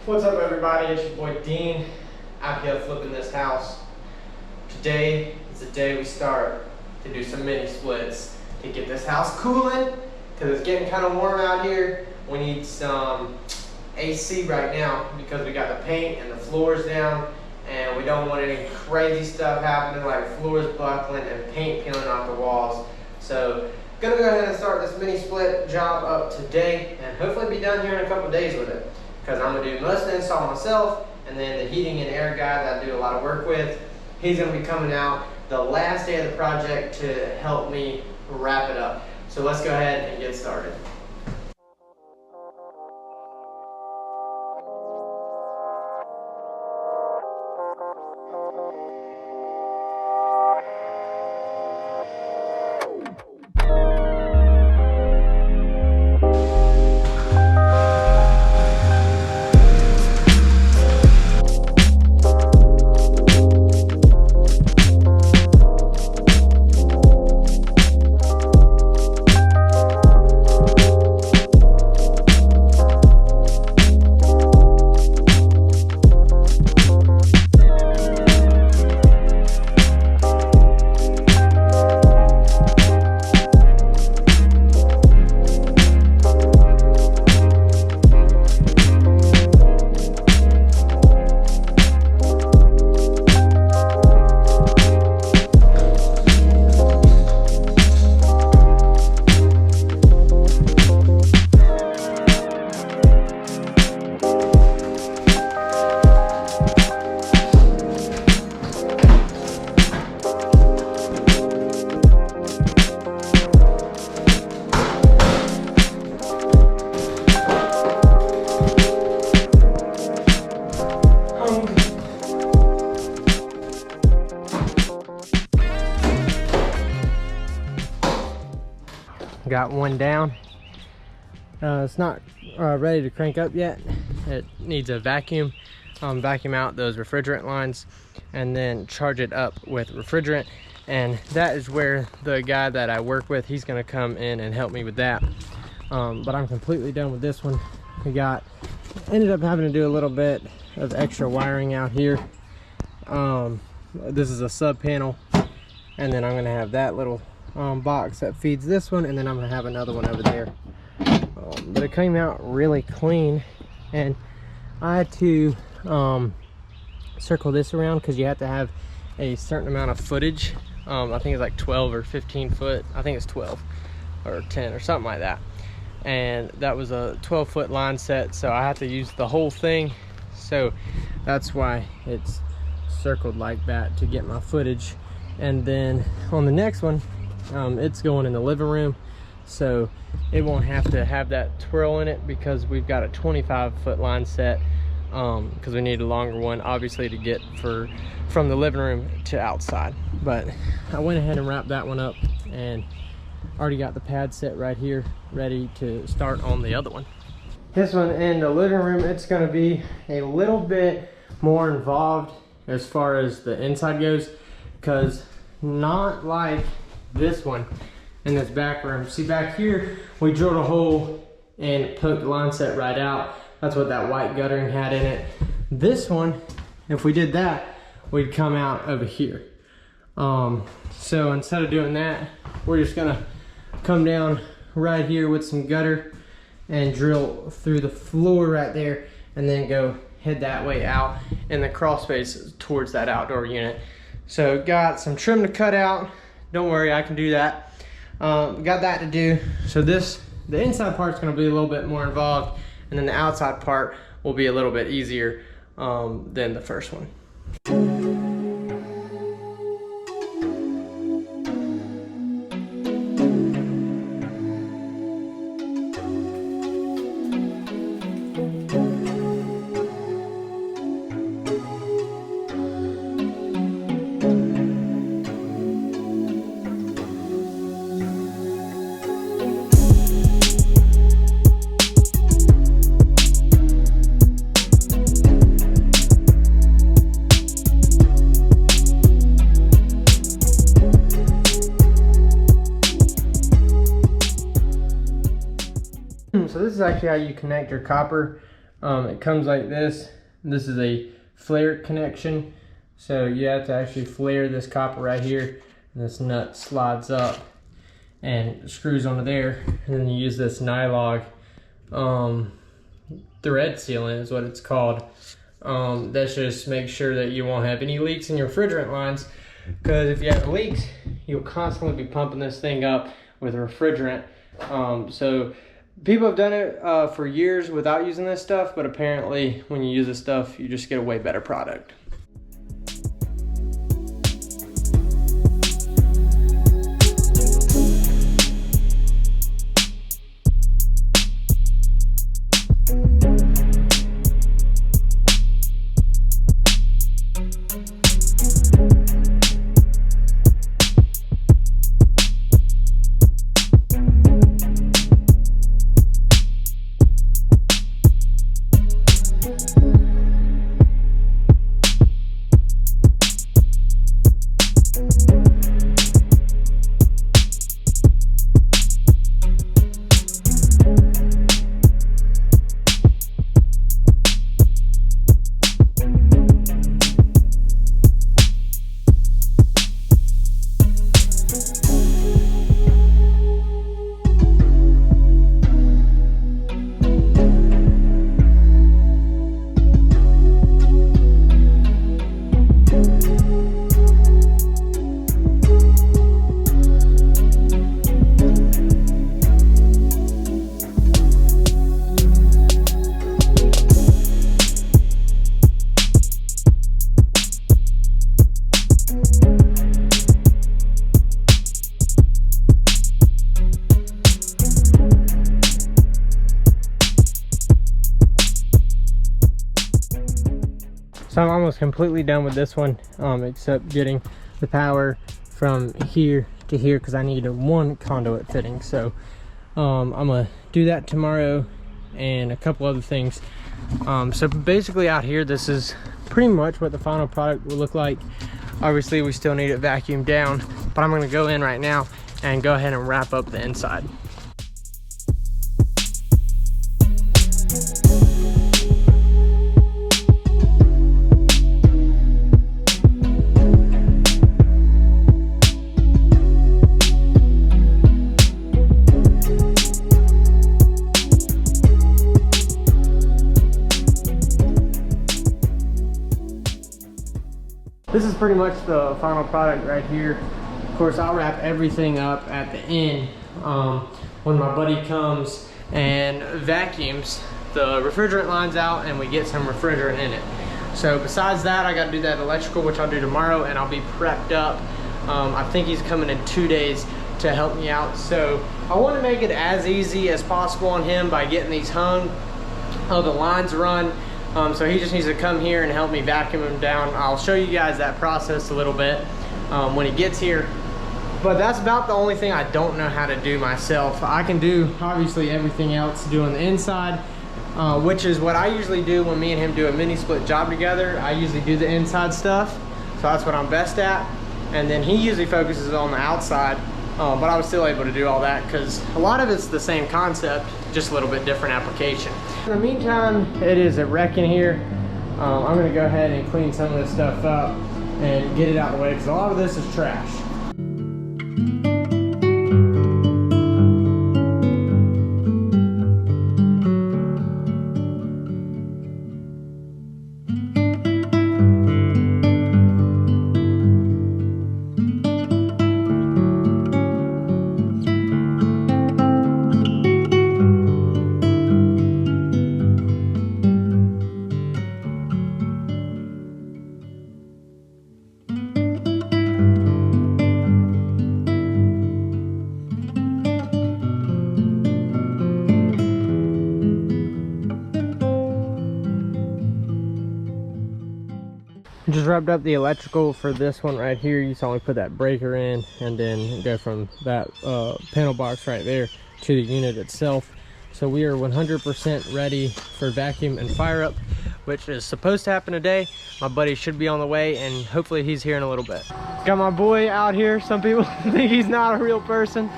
What's up, everybody? It's your boy Dean out here flipping this house. Today is the day we start to do some mini splits to get this house cooling because it's getting kind of warm out here. We need some AC right now because we got the paint and the floors down, and we don't want any crazy stuff happening like floors buckling and paint peeling off the walls. So gonna go ahead and start this mini split job up today and hopefully be done here in a couple days with it, because I'm gonna do most of the install myself, and then the heating and air guy that I do a lot of work with, he's gonna be coming out the last day of the project to help me wrap it up. So let's go ahead and get started. Got one down. It's not ready to crank up yet. It needs a vacuum. Vacuum out those refrigerant lines and then charge it up with refrigerant, and that is where the guy that I work with, he's gonna come in and help me with that. But I'm completely done with this one. Ended up having to do a little bit of extra wiring out here. This is a sub panel, and then I'm gonna have that little box that feeds this one, and then I'm gonna have another one over there. But it came out really clean, and I had to circle this around because you have to have a certain amount of footage. I think it's like 12 or 15 foot. I think it's 12 or 10 or something like that, and that was a 12-foot line set, so I had to use the whole thing. So that's why it's circled like that, to get my footage. And then on the next one, it's going in the living room, so it won't have to have that twirl in it because we've got a 25-foot line set, because we need a longer one obviously to get from the living room to outside. But I went ahead and wrapped that one up and already got the pad set right here ready to start on the other one. This one in the living room, it's going to be a little bit more involved as far as the inside goes, because not like this one in this back room. See, back here we drilled a hole and poked the line set right out. That's what that white guttering had in it. This one, if we did that, we'd come out over here. So instead of doing that, we're just gonna come down right here with some gutter and drill through the floor right there, and then go head that way out in the crawl space towards that outdoor unit. So got some trim to cut out. Don't worry, I can do that. Got that to do. So the inside part's gonna be a little bit more involved, and then the outside part will be a little bit easier than the first one. So this is actually how you connect your copper It comes like this. This is a flare connection, so you have to actually flare this copper right here, and this nut slides up and screws onto there, and then you use this nylon thread sealant is what it's called. That just makes sure that you won't have any leaks in your refrigerant lines, because if you have leaks, you'll constantly be pumping this thing up with refrigerant. So people have done it for years without using this stuff, but apparently when you use this stuff, you just get a way better product. So I'm almost completely done with this one, except getting the power from here to here, because I need one conduit fitting. So I'm gonna do that tomorrow and a couple other things. So basically out here, this is pretty much what the final product will look like. Obviously we still need it vacuumed down, but I'm gonna go in right now and go ahead and wrap up the inside. This is pretty much the final product right here. Of course, I'll wrap everything up at the end when my buddy comes and vacuums the refrigerant lines out and we get some refrigerant in it. So besides that, I got to do that electrical, which I'll do tomorrow, and I'll be prepped up. I think he's coming in 2 days to help me out. So I want to make it as easy as possible on him by getting these hung, the lines run. So he just needs to come here and help me vacuum them down. I'll show you guys that process a little bit when he gets here. But that's about the only thing I don't know how to do myself. I can do obviously everything else doing the inside, which is what I usually do when me and him do a mini split job together. I usually do the inside stuff, so that's what I'm best at. And then he usually focuses on the outside, but I was still able to do all that because a lot of it's the same concept, just a little bit different application. In the meantime, it is a wreck in here. I'm gonna go ahead and clean some of this stuff up and get it out of the way because a lot of this is trash. Just wrapped up the electrical for this one right here. You saw me put that breaker in and then go from that panel box right there to the unit itself. So we are 100% ready for vacuum and fire up, which is supposed to happen today. My buddy should be on the way and hopefully he's here in a little bit. Got my boy out here. Some people think he's not a real person.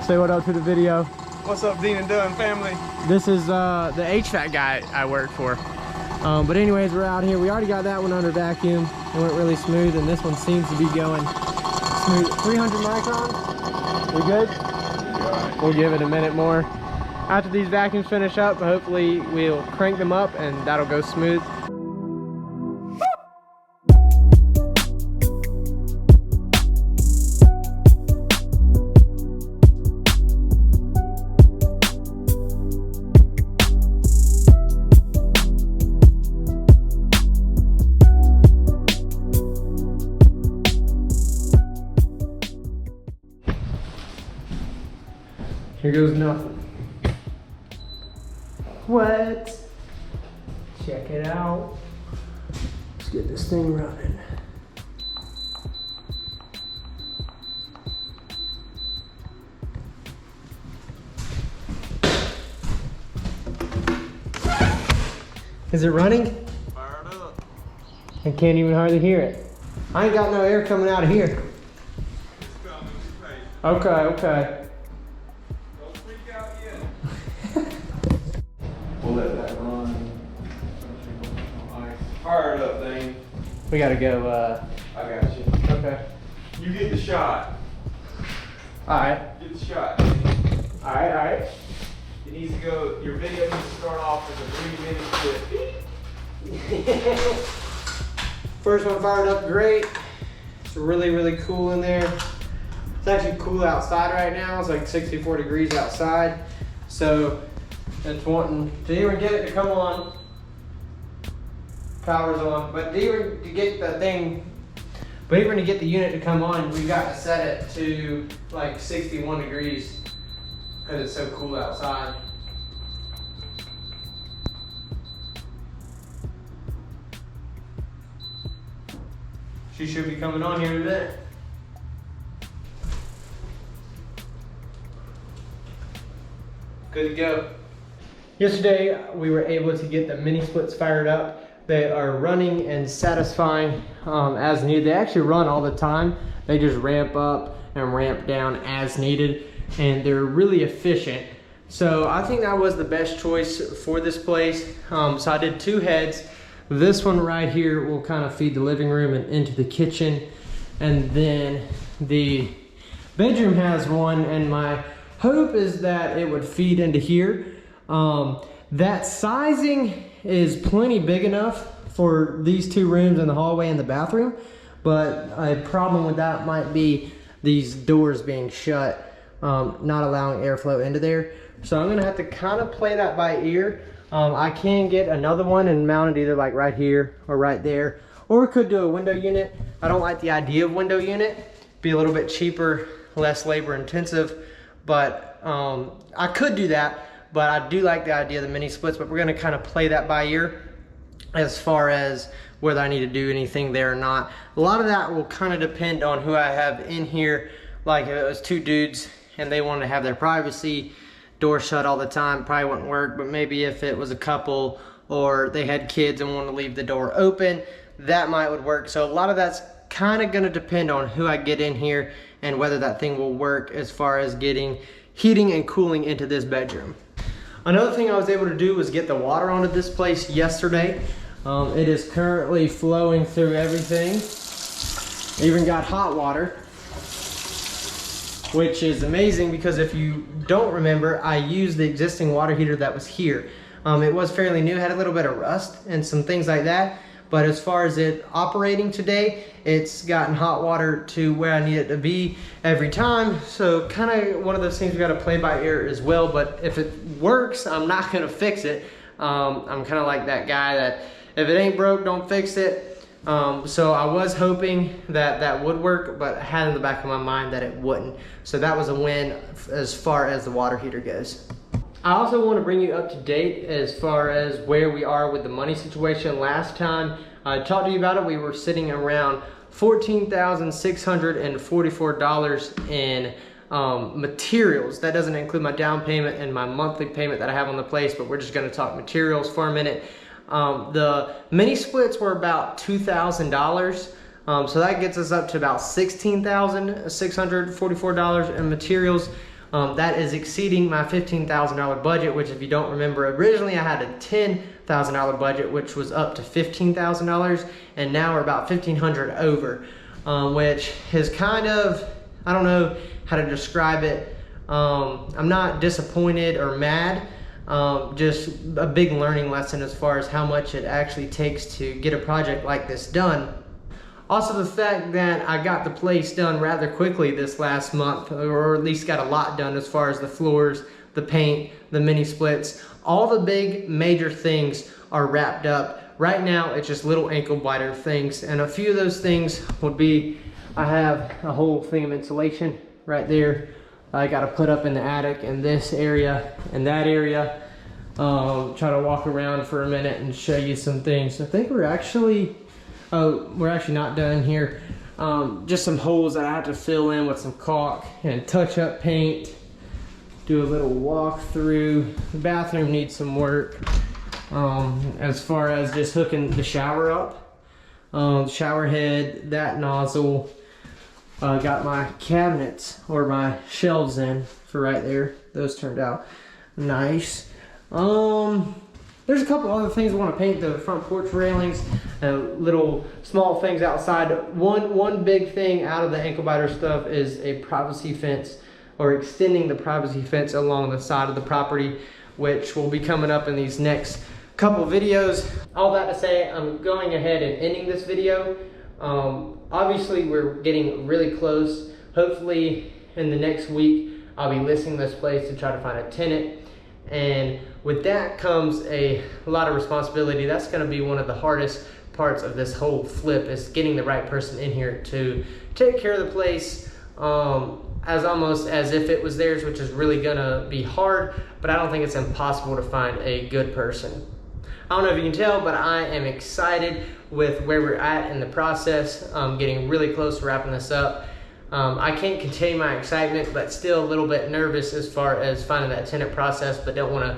Say what up to the video. What's up, Dean and Dunn family? This is the HVAC guy I work for. But anyways, we're out here. We already got that one under vacuum. It went really smooth, and this one seems to be going smooth. 300 microns. We good? Right. We'll give it a minute more. After these vacuums finish up, hopefully we'll crank them up and that'll go smooth. Here goes nothing. What? Check it out. Let's get this thing running. Is it running? Fired up. I can't even hardly hear it. I ain't got no air coming out of here. It's coming, be patient. Okay, okay. Don't freak out yet. We'll let that run. Fired up, Dane. We gotta go, I got you. okay. You get the shot. Alright, Get the shot. alright, alright. It needs to go, your video needs to start off with a 3-minute clip. First one fired up great. It's really, really cool in there. It's actually cool outside right now. It's like 64 degrees outside. So it's wanting to even get it to come on. Power's on. But even to get the thing, but even to get the unit to come on, we got to set it to like 61 degrees because it's so cool outside. She should be coming on here in a minute. Good to go. Yesterday, we were able to get the mini splits fired up. They are running and satisfying as needed. They actually run all the time. They just ramp up and ramp down as needed, and they're really efficient. So I think that was the best choice for this place. So I did 2 heads. This one right here will kind of feed the living room and into the kitchen. And then the bedroom has one, and my hope is that it would feed into here. That sizing is plenty big enough for these 2 rooms and the hallway and the bathroom. But a problem with that might be these doors being shut, not allowing airflow into there. So I'm gonna have to kind of play that by ear. I can get another one and mount it either like right here or right there, or we could do a window unit. I don't like the idea of window unit. Be a little bit cheaper, less labor intensive, but I could do that. But I do like the idea of the mini splits, but we're gonna kind of play that by ear as far as whether I need to do anything there or not. A lot of that will kind of depend on who I have in here. Like if it was 2 dudes and they wanted to have their privacy, door shut all the time, probably wouldn't work. But maybe if it was a couple or they had kids and wanted to leave the door open, that would work. So a lot of that's kind of gonna depend on who I get in here and whether that thing will work as far as getting heating and cooling into this bedroom. Another thing I was able to do was get the water onto this place yesterday. It is currently flowing through everything. Even got hot water, which is amazing because if you don't remember, I used the existing water heater that was here. It was fairly new, had a little bit of rust and some things like that. But as far as it operating today, it's gotten hot water to where I need it to be every time. So kind of one of those things we gotta play by ear as well. But if it works, I'm not gonna fix it. I'm kind of like that guy that if it ain't broke, don't fix it. So I was hoping that that would work, but I had in the back of my mind that it wouldn't. So that was a win as far as the water heater goes. I also want to bring you up to date as far as where we are with the money situation. Last time I talked to you about it, we were sitting around $14,644 in materials. That doesn't include my down payment and my monthly payment that I have on the place, but we're just going to talk materials for a minute. The mini splits were about $2,000. So that gets us up to about $16,644 in materials. That is exceeding my $15,000 budget, which if you don't remember, originally I had a $10,000 budget, which was up to $15,000, and now we're about $1,500 over, which is kind of, I don't know how to describe it. I'm not disappointed or mad, just a big learning lesson as far as how much it actually takes to get a project like this done. Also, the fact that I got the place done rather quickly this last month, or at least got a lot done as far as the floors, the paint, the mini splits, all the big major things are wrapped up. Right now, it's just little ankle biter things, and a few of those things would be, I have a whole thing of insulation right there. I got to put up in the attic in this area and that area. Try to walk around for a minute and show you some things. I think we're actually not done here. Just some holes that I have to fill in with some caulk and touch up paint. Do a little walk through. The bathroom needs some work. As far as just hooking the shower up. The shower head, that nozzle. Got my cabinets or my shelves in for right there. Those turned out nice. There's a couple other things I want to paint. The front porch railings, little small things outside. One big thing out of the ankle biter stuff is a privacy fence, or extending the privacy fence along the side of the property, which will be coming up in these next couple videos. All that to say, I'm going ahead and ending this video. Obviously we're getting really close. Hopefully in the next week I'll be listing this place to try to find a tenant, and with that comes a lot of responsibility. That's going to be one of the hardest parts of this whole flip, is getting the right person in here to take care of the place as almost as if it was theirs, which is really gonna be hard, but I don't think it's impossible to find a good person. I don't know if you can tell, but I am excited with where we're at in the process. I'm getting really close to wrapping this up. I can't contain my excitement, but still a little bit nervous as far as finding that tenant process, but don't want to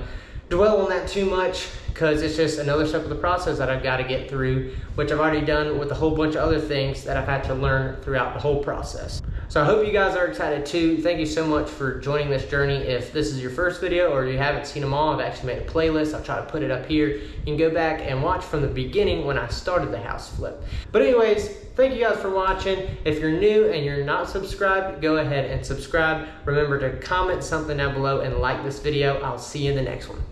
dwell on that too much, because it's just another step of the process that I've got to get through, which I've already done with a whole bunch of other things that I've had to learn throughout the whole process. So I hope you guys are excited too. Thank you so much for joining this journey. If this is your first video or you haven't seen them all, I've actually made a playlist. I'll try to put it up here. You can go back and watch from the beginning when I started the house flip. But anyways, thank you guys for watching. If you're new and you're not subscribed, go ahead and subscribe. Remember to comment something down below and like this video. I'll see you in the next one.